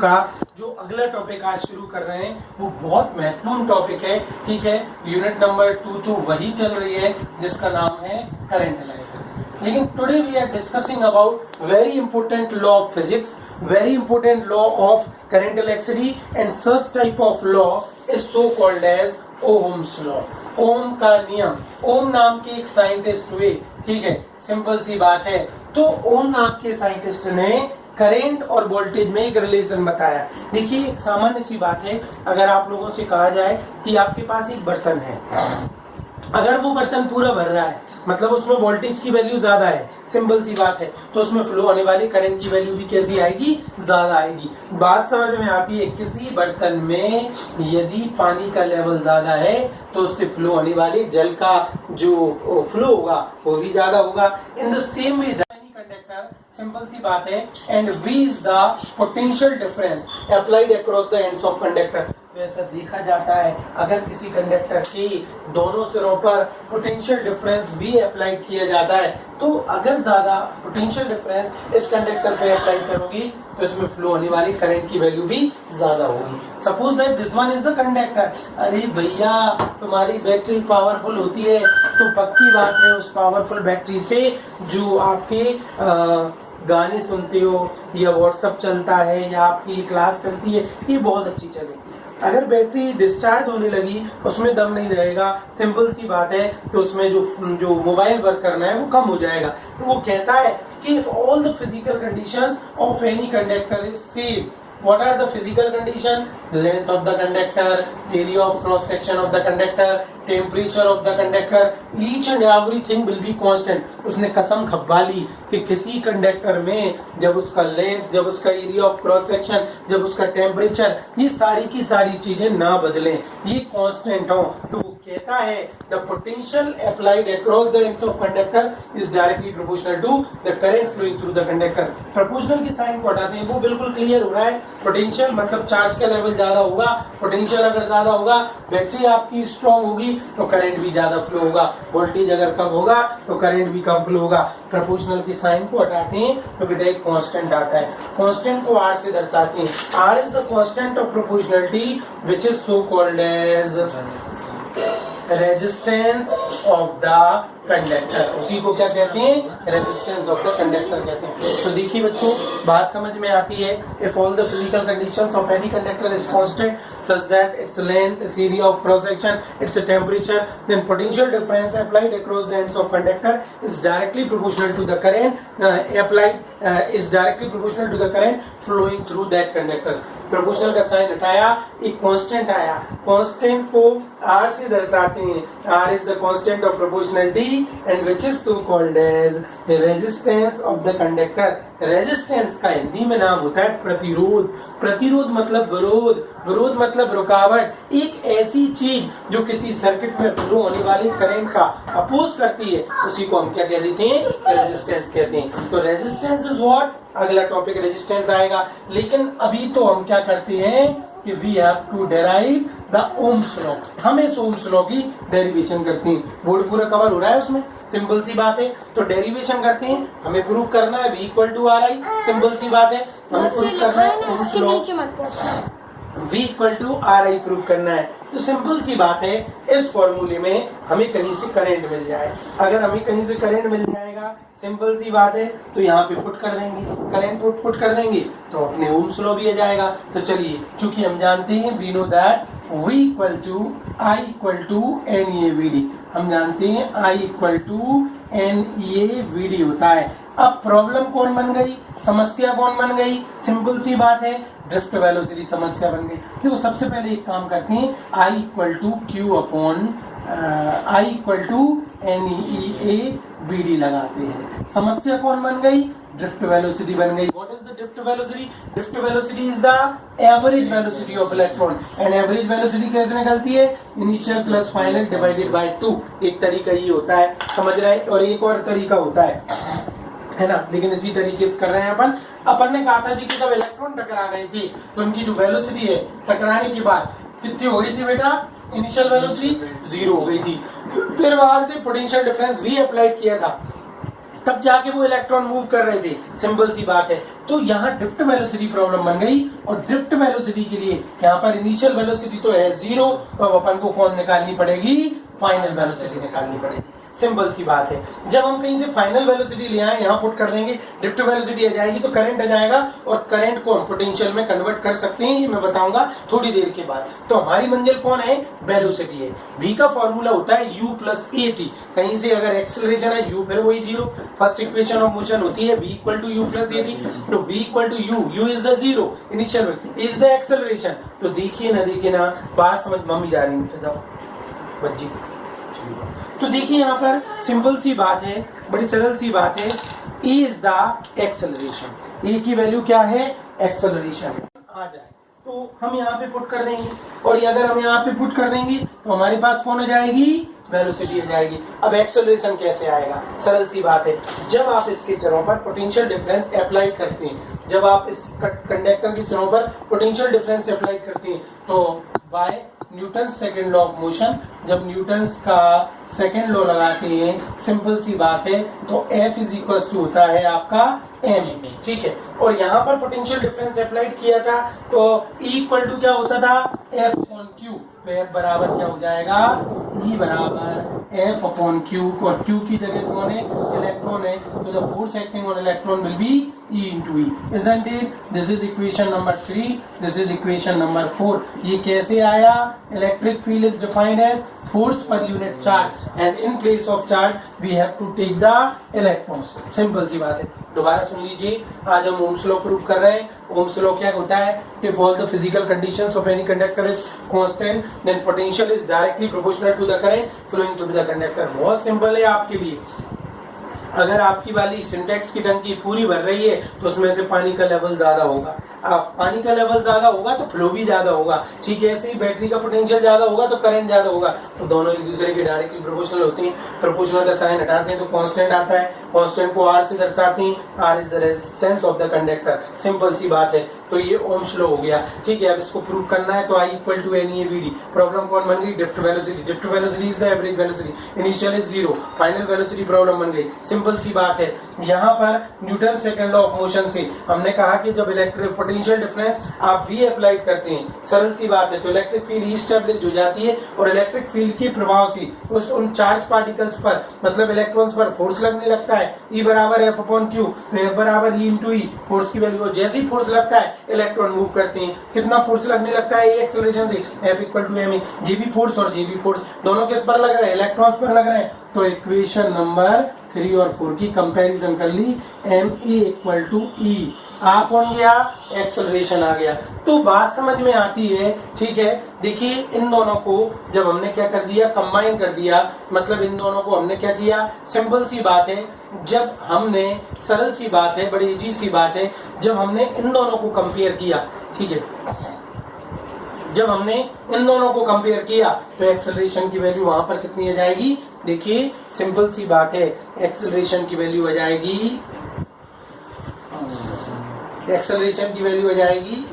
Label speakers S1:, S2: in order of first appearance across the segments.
S1: का जो अगला टॉपिक आज शुरू कर रहे हैं वो बहुत महत्वपूर्ण टॉपिक है, ठीक है। यूनिट नंबर 2 तो वही चल रही है जिसका नाम है करंट इलेक्ट्रिसिटी। लेकिन today we are discussing about very important law of physics, very important law of current electricity, and such type of law is so called as Ohm's law। ओम का नियम, ओम नाम के एक साइंटिस्ट हुए, ठीक है, सिंपल सी बात है। तो ओम नाम के साइंटिस्ट ने करेंट और वोल्टेज में एक रिलेशन बताया। देखिए एक सामान्य सी बात है, अगर आप लोगों से कहा जाए कि आपके पास एक बर्तन है, अगर वो बर्तन पूरा भर रहा है मतलब उसमें वोल्टेज की वैल्यू ज्यादा है, सिंपल सी बात है, तो उसमें फ्लो होने वाली करंट की वैल्यू भी कैसी आएगी, ज्यादा आएगी। बात समझ में आती है। किसी बर्तन में यदि पानी का लेवल ज्यादा है तो उससे फ्लो होने वाली जल का जो फ्लो होगा वो भी ज्यादा होगा। In the same way conductor, simple सी बात है, and V is the potential difference applied across the ends of conductor. ऐसा देखा जाता है अगर किसी कंडक्टर की दोनों सिरों पर पोटेंशियल डिफरेंस भी अप्लाइड किया जाता है तो अगर ज्यादा पोटेंशियल डिफरेंस इस कंडक्टर पे अप्लाई करोगी तो इसमें फ्लो होने वाली करंट की वैल्यू भी ज्यादा होगी। Suppose that this one is the conductor. अरे भैया तुम्हारी बैटरी पावरफुल होती है तो पक्की बात है उस पावरफुल बैटरी से जो आपके गाने सुनते हो या व्हाट्सएप चलता है या आपकी क्लास चलती है ये बहुत अच्छी चलेगी। अगर बैटरी डिस्चार्ज होने लगी उसमें दम नहीं रहेगा, सिंपल सी बात है, तो उसमें जो मोबाइल वर्क करना है वो कम हो जाएगा। तो वो कहता है कि if all the physical conditions of any conductor is same, what are the physical condition? Length of the conductor, area of cross section of the conductor, temperature of the conductor, each and everything will be constant। उसने कसम खब्बा ली कि किसी conductor में जब उसका length, जब उसका area of cross section, जब उसका टेम्परेचर, ये सारी की सारी चीजें ना बदलें, ये कांस्टेंट हो। तो वो कहता है the potential applied across the ends of conductor is directly proportional to the current flowing through the conductor. Proportional की साइन को हटाते हैं, वो बिल्कुल क्लियर हो रहा है। पोटेंशियल मतलब चार्ज का लेवल ज्यादा होगा, पोटेंशियल अगर ज्यादा होगा बैटरी आपकी स्ट्रॉन्ग होगी तो करंट भी ज्यादा फ्लो होगा, वोल्टेज अगर कम होगा तो करंट भी कम फ्लो होगा। प्रोपोर्शनल की साइन को हटाते हैं तो बेटा एक कांस्टेंट आता है, कांस्टेंट को R से दर्शाते हैं। R is the constant of proportionality which is so called as resistance of the conductor. उसी को क्या कहते हैं, रेजिस्टेंस ऑफ द कंडक्टर कहते हैं। तो देखिए बच्चों बात समझ में आती है। If all the physical conditions of any conductor is constant such that its length, its area of cross section, its temperature, then potential difference applied across the ends of conductor is directly proportional to the current is directly proportional to the current flowing through that conductor। Proportional का sign हटाया, एक constant आया, constant को R से दर्शाते हैं। R is the constant of proportionality and which is so called as resistance of the conductor। Resistance का हिंदी में नाम होता है प्रतिरोध। प्रतिरोध मतलब विरोध, विरोध मतलब रुकावट। एक ऐसी चीज जो किसी सर्किट में फ्लो होने वाले करंट का अपोज करती है उसी को हम क्या कह देते हैं, रेजिस्टेंस कहते हैं। तो रेजिस्टेंस इज व्हाट, अगला टॉपिक रेजिस्टेंस आएगा। लेकिन अभी तो हम क्या करते हैं कि we have to derive the Ohm's law. हम इस ओम्स लॉ की डेरिवेशन करते हैं। बोर्ड पूरा कवर हो रहा है उसमें, सिंपल सी बात है। तो डेरिवेशन करते हैं, हमें प्रूव करना है V equal to RI, simple सी बात है, हमें प्रूव करना है Ohm's law V equal to RI prove करना है। तो सिंपल सी बात है, इस फॉर्मूले में हमें कहीं से करंट मिल जाए। अगर हमें कहीं से करंट मिल जाएगा, सिंपल सी बात है, तो यहाँ पे पुट कर देंगे, करंट पुट कर देंगे तो अपने ओम्स लॉ भी आ जाएगा। तो चलिए, चूंकि हम जानते हैं we know that V equal to I equal to NEAVD, हम जानते हैं I इक्वल टू NEAVD होता है। अब प्रॉब्लम कौन बन गई, समस्या कौन बन गई, सिंपल सी बात है, ड्रिफ्ट वेलोसिटी समस्या बन गई। देखो सबसे पहले एक काम करते हैं, I equal to Q upon I equal to NEAVD लगाते हैं। समस्या कौन बन गई, ड्रिफ्ट वेलोसिटी बन गई। What is the drift velocity? Drift velocity is the average velocity of electron. And average velocity कैसे निकलती है, initial plus final divided by 2। एक तरीका ये होता है, समझ रहे हैं, और एक और तरीका होता है ना। लेकिन इसी तरीके से कर रहे हैं अपन ने कहा था जी कि जब इलेक्ट्रॉन टकरा गए थे तो उनकी जो वेलोसिटी है टकराने के बाद कितनी हो गई थी बेटा, इनिशियल वेलोसिटी 0 हो गई थी। फिर बाहर से पोटेंशियल डिफरेंस भी अप्लाई किया था तब जाके वो इलेक्ट्रॉन मूव कर रहे थे, सिंपल सी बात है। तो यहाँ ड्रिफ्ट वेलोसिटी प्रॉब्लम बन गई, और ड्रिफ्ट वेलोसिटी के लिए यहाँ पर इनिशियल वेलोसिटी तो है 0, तो अब अपन को कौन निकालनी पड़ेगी, फाइनल वेलोसिटी निकालनी पड़ेगी, सिंपल सी बात है। जब हम कहीं से फाइनल वेलोसिटी ले आए, यहाँ पुट कर देंगे, ड्रिफ्ट वेलोसिटी आ जाएगी तो करंट आ जाएगा, और करंट को हम पोटेंशियल में कन्वर्ट कर सकते हैं, ये मैं बताऊंगा थोड़ी देर के बाद। तो हमारी मंजिल कौन है, वेलोसिटी है। v का फॉर्मूला होता है u प्लस at, कहीं से अगर एक्सेलरेशन है u फिर वही 0, फर्स्ट इक्वेशन ऑफ मोशन होती है v equal to u plus at, तो v equal to u is the 0 initial, is the acceleration. तो देखिए ना, देखिए ना, बात समझ, मम्मी जा रही है, जाओ बच्ची। तो देखिए यहाँ पर सिंपल सी बात है, बड़ी सरल सी बात है, E is the acceleration, E की वैल्यू क्या है, एक्सेलरेशन आ जाए तो हम यहाँ पे पुट कर देंगे, और ये अगर हम यहाँ पे पुट कर देंगे तो हमारे पास कौन आ जाएगी, वेलोसिटी आ जाएगी। अब एक्सेलरेशन कैसे आएगा, सरल सी बात है, जब आप इसके सिरों पर पोटेंशियल डिफरेंस अप्लाई करते हैं, जब आप इस कंडक्टर के सिरों पर पोटेंशियल डिफरेंस अप्लाई करते हैं, तो by Newton second law of motion, जब न्यूटन्स का सेकंड लॉ लगाते हैं, सिंपल सी बात है, तो F इज इक्वल टू होता है आपका m, ठीक है। और यहाँ पर पोटेंशियल डिफरेंस अप्लाइड किया था, तो E इक्वल टू क्या होता था, F अपॉन Q, तो F बराबर क्या हो जाएगा, E बराबर F अपॉन Q, और Q की जगह कौन है, इलेक्ट्रॉन है, तो the force acting on electron will be E into E, isn't it? This is equation number 3, this is equation number 4। ये कैसे आया, electric field is defined as force per unit charge, and in place of charge we have to take the electrons, simple सी बात है। दोबारा सुन लीजिए, आज हम ओम्स लॉ प्रूव कर रहे हैं। ओम्स लॉ क्या होता है, if all the physical conditions of any conductor is constant, then potential is directly proportional to the current flowing through the conductor। बहुत सिंपल है आपके लिए। अगर आपकी वाली सिंटेक्स की टंकी पूरी भर रही है तो उसमें से पानी का लेवल ज्यादा होगा, अब पानी का लेवल ज्यादा होगा तो फ्लो भी ज्यादा होगा, ठीक है। ऐसे ही बैटरी का पोटेंशियल ज्यादा होगा तो करंट ज्यादा होगा, तो दोनों एक दूसरे के डायरेक्टली प्रोपोर्शनल होते हैं। प्रोपोर्शनल का साइन हटाते हैं तो कांस्टेंट आता है, कांस्टेंट को R से दर्शाते हैं, R is the resistance of the conductor, simple सी बात है। तो ये ओम्स लॉ हो गया, ठीक है। अब इसको प्रूव करना है तो I equal to NEAVD, problem कौन बन गई, drift velocity, drift velocity is the average velocity, initial is 0, final velocity problem बन गई, सिंपल सी बात है। यहाँ पर Newton second law of motion से हमने कहा कि जब इलेक्ट्रिक पोटेंशियल डिफरेंस आप V अप्लाई करते हैं, सरल सी बात है, तो इलेक्ट्रिक फील्ड इस्टेब्लिश हो जाती है, और इलेक्ट्रिक फील्ड के प्रभाव से उन चार्ज पार्टिकल्स पर, मतलब इलेक्ट्रॉन्स पर फोर्स लगने लगता है, E बराबर F अपॉन Q, तो F बराबर E इंटू E, फोर्स की वैल्यू, जैसे ही फोर्स लगता है इलेक्ट्रॉन मूव करते हैं, कितना फोर्स लगने लगता है, ये एक्सेलरेशन से, F equal to m, G भी फोर्स और G भी फोर्स, दोनों किस पर लग रहे हैं, इलेक्ट्रॉन्स पर लग रहे हैं। तो इक्वेशन नंबर 3 और 4 की कंपैरिजन कर ली, ma इक्वल टू E, आ कौन गया, एक्सेलरेशन आ गया। तो बात समझ में आती है, ठीक है। देखिए इन दोनों को जब हमने क्या कर दिया, कंबाइन कर दिया, मतलब इन दोनों को हमने क्या किया, सिंपल सी बात है, जब हमने, सरल सी बात है, बड़ी इजी सी बात है, जब हमने इन दोनों को कंपेयर किया, ठीक है, जब हमने इन दोनों को कंपेयर किया तो एक्सेलरेशन की वैल्यू वहां पर कितनी आ जाएगी, देखिए सिंपल सी बात है, एक्सेलरेशन की वैल्यू आ जाएगी, एक्सेलरेशन की वैल्यू आ जाएगी,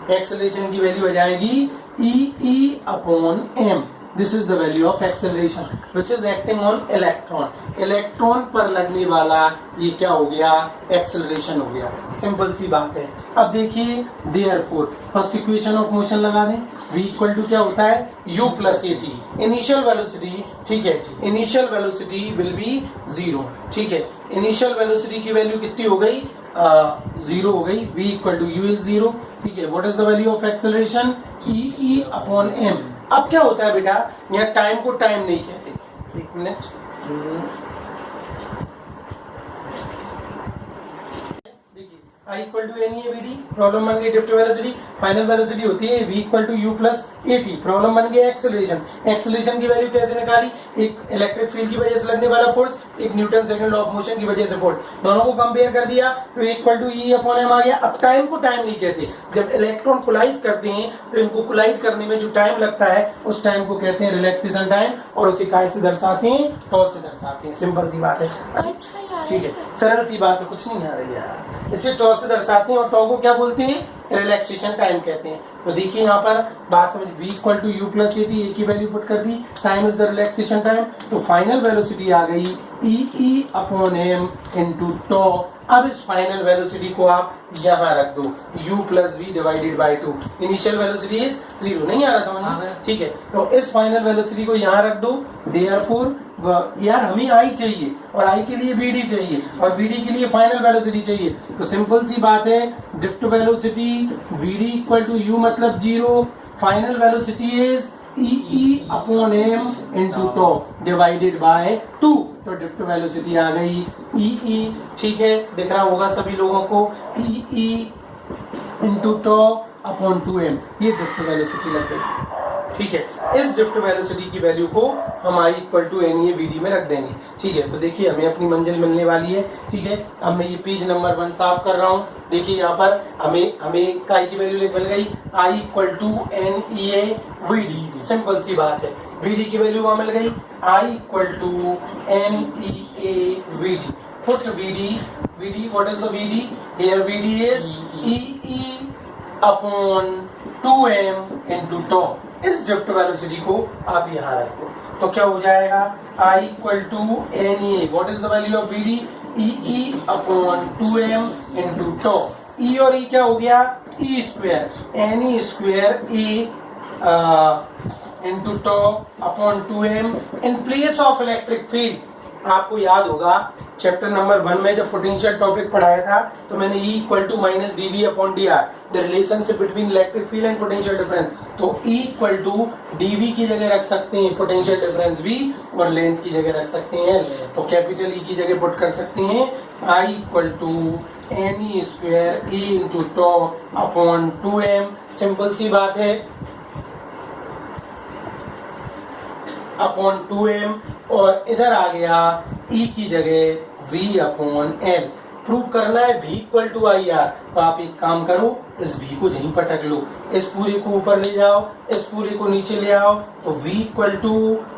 S1: एक्सेलरेशन की वैल्यू आ जाएगी E upon m, this is the value of acceleration which is acting on electron, electron पर लगने वाला ये क्या हो गया, एक्सेलरेशन हो गया, सिंपल सी बात है। अब देखिए therefore first equation of motion लगा दें, v इक्वल टू क्या होता है, u plus at, initial velocity, ठीक है, इनिशियल वेलोसिटी विल बी 0, ठीक है। इनिशियल वेलोसिटी की वैल्यू कितनी हो गई, 0 हो गई, v equal to u is 0, ठीक है। What is the value of acceleration, E upon m। अब क्या होता है बेटा, यहाँ टाइम को टाइम नहीं कहते, एक minute, I equal to NEAVD, problem बन गई ड्रिफ्ट वेलोसिटी, फाइनल वेलोसिटी होती है v equal to u plus at, problem बन गई एक्सेलरेशन, एक्सेलरेशन की वैल्यू कैसे निकाली, एक इलेक्ट्रिक फील्ड की वजह से लगने वाला फोर्स, एक Newton second law of motion की वजह से फोर्स, दोनों को कंपेयर कर दिया तो equal to E upon m आ गया। अब टाइम को टाइम नहीं कहते, जब इलेक्ट्रॉन कोलाइज करते हैं तो इनको कोलाइज करने में जो टाइम लगता है उस टाइम को कहते हैं रिलैक्सेशन टाइम, और उसे काय से दर्शाते हैं, टॉ से दर्शाते हैं, सिंपल सी बात है, ठीक है, सरल सी बात है, कुछ नहीं आ रही यार, इसे टॉ से दर्शाते हैं, और टॉ को क्या बोलते हैं, रिलैक्सेशन टाइम कहते हैं। तो देखिए यहाँ पर बात समझ, v equal to u plus a T, a की वैल्यू पुट कर दी, time is the relaxation time, तो फाइनल वेलोसिटी आ गई e upon M into tau. अब इस फाइनल वेलोसिटी को आप यहाँ रख दो, u plus V divided by 2, initial velocity is 0, नहीं आ रहा समझ में, ठीक है। तो इस फाइनल वेलोसिटी को यहाँ रख दो, देयरफॉर यार हमें i चाहिए और i के लिए vd चाहिए और vd के लिए फाइनल वेलोसिटी चाहिए, तो सिंपल सी बात है, drift velocity vd equal to u मतलब 0, final velocity is E upon M into tau divided by 2, तो ड्रिफ्ट वेलोसिटी आ गई ई, ठीक है, दिख रहा होगा सभी लोगों को, E into tau upon 2m, ये ड्रिफ्ट वेलोसिटी लग गई, ठीक है। इस ड्रिफ्ट वेलोसिटी की वैल्यू को हम i equal to N A V में रख देंगे, ठीक है। तो देखिए हमें अपनी मंजिल मिलने वाली है, ठीक है। अब मैं ये पेज नंबर 1 साफ कर रहा हूँ, देखिए यहाँ पर हमें काय की वैल्यू मिल गई i equal to n e A v d, simple सी बात है, vd की वैल्यू वहां मिल गई i equal to n e A v d, put vd, what is the vd, here vd is e upon 2m into tau. इस drift velocity को आप यहाँ रखो, तो क्या हो जाएगा i equal to N A, what is the value of vd, e upon 2m into tau. E और ई क्या हो गया, e square, n e square A into tau upon 2m in place of electric field. आपको याद होगा chapter number 1 में जब potential topic पढ़ाया था तो मैंने E equal to minus D V upon D R, the relationship between electric field and potential difference, तो E equal to D V की जगह रख सकते हैं पोटेंशियल डिफरेंस V और लेंथ की जगह रख सकते हैं, तो कैपिटल E की जगह पुट कर सकते हैं I equal to n e square E into tau upon 2m, simple सी बात है, अपॉन 2m, और इधर आ गया E की जगह V अपॉन L। प्रूव करना है V equal to I R, तो आप एक काम करो, इस V को यहीं पटक लो, इस पूरे को ऊपर ले जाओ, इस पूरे को नीचे ले आओ, तो V equal to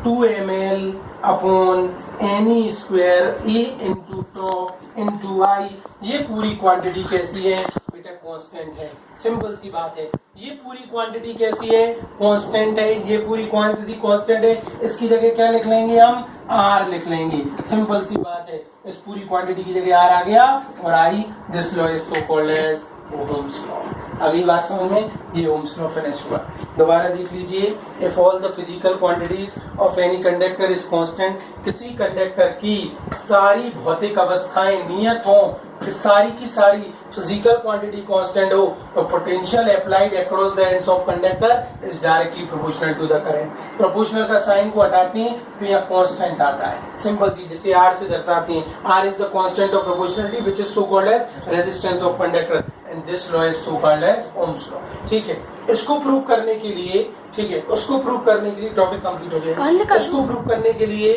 S1: 2ml upon n e square A into tau into I. ये पूरी क्वांटिटी कैसी है बेटा, कांस्टेंट है, सिंपल सी बात है, ये पूरी क्वांटिटी कैसी है, कांस्टेंट है, ये पूरी क्वांटिटी कांस्टेंट है, इसकी जगह क्या लिख लेंगे हम, R लिख लेंगे, सिंपल सी बात है, इस पूरी क्वांटिटी की जगह R आ गया और I, this law is so called as Ohm's law. अगली बात समझ में, ये ओम्स लॉ फिनिश हुआ। दोबारा देख लीजिए, if all the physical quantities of any conductor is constant, किसी कंडक्टर की सारी भौतिक अवस्थाएं नियत हो, सारी की सारी फिजिकल क्वांटिटी कांस्टेंट हो, तो potential applied across the ends of conductor is directly proportional to the current. Proportional का साइन को हटाते हैं तो यहाँ कांस्टेंट आता है, सिंपल सी, जिसे R से दर्शाते हैं, R is the constant of proportionality which is so called as resistance of conductor and this law is so called as Ohm's law, ठीक है। इसको प्रूव करने के लिए, ठीक है, उसको प्रूव करने के लिए टॉपिक कंप्लीट हो गया, इसको प्रूव करने के लिए